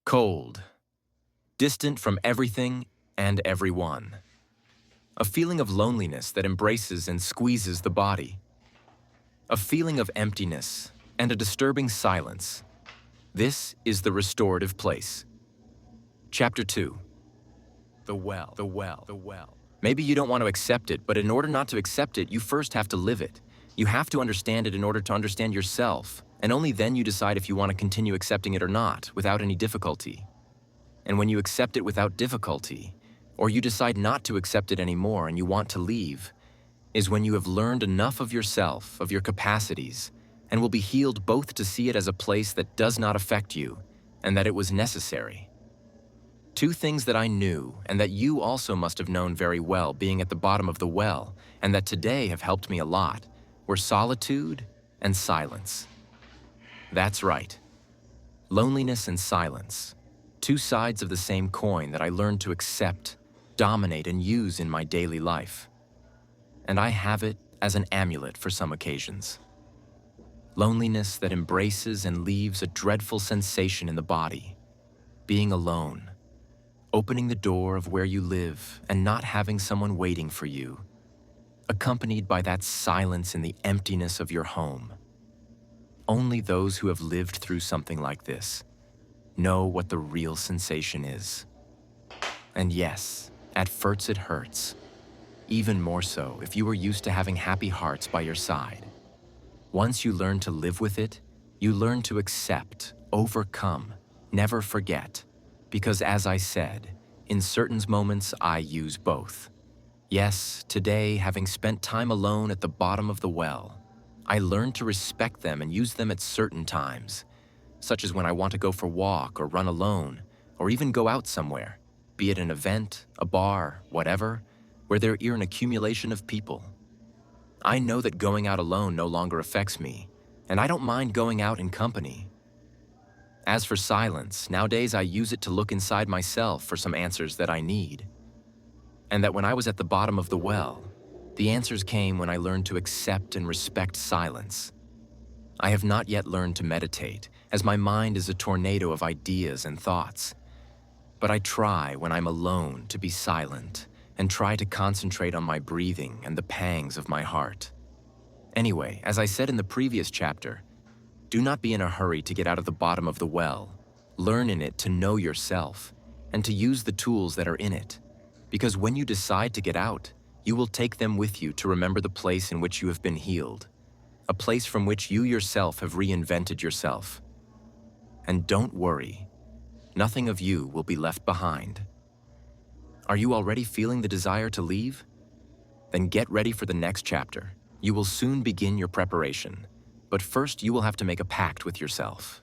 Cold, distant from everything and everyone. A feeling of loneliness that embraces and squeezes the body. A feeling of emptiness and a disturbing silence. This is the restorative place. Chapter 2. The well. Maybe you don't want to accept it, but in order not to accept it, you first have to live it. You have to understand it in order to understand yourself, and only then you decide if you want to continue accepting it or not, without any difficulty. And when you accept it without difficulty, or you decide not to accept it anymore and you want to leave, is when you have learned enough of yourself, of your capacities, and will be healed both to see it as a place that does not affect you, and that it was necessary. Two things that I knew, and that you also must have known very well being at the bottom of the well, and that today have helped me a lot, were solitude and silence. That's right. Loneliness and silence. Two sides of the same coin that I learned to accept, dominate, and use in my daily life. And I have it as an amulet for some occasions. Loneliness that embraces and leaves a dreadful sensation in the body. Being alone. Opening the door of where you live and not having someone waiting for you. Accompanied by that silence in the emptiness of your home. Only those who have lived through something like this know what the real sensation is. And yes, at first it hurts. Even more so if you were used to having happy hearts by your side. Once you learn to live with it, you learn to accept, overcome, never forget. Because as I said, in certain moments I use both. Yes, today, having spent time alone at the bottom of the well, I learned to respect them and use them at certain times, such as when I want to go for a walk or run alone, or even go out somewhere, be it an event, a bar, whatever, where there is an accumulation of people. I know that going out alone no longer affects me, and I don't mind going out in company. As for silence, nowadays I use it to look inside myself for some answers that I need. And that when I was at the bottom of the well, the answers came when I learned to accept and respect silence. I have not yet learned to meditate, as my mind is a tornado of ideas and thoughts. But I try when I'm alone to be silent and try to concentrate on my breathing and the pangs of my heart. Anyway, as I said in the previous chapter, do not be in a hurry to get out of the bottom of the well. Learn in it to know yourself and to use the tools that are in it. Because when you decide to get out, you will take them with you to remember the place in which you have been healed, a place from which you yourself have reinvented yourself. And don't worry, nothing of you will be left behind. Are you already feeling the desire to leave? Then get ready for the next chapter. You will soon begin your preparation. But first, you will have to make a pact with yourself.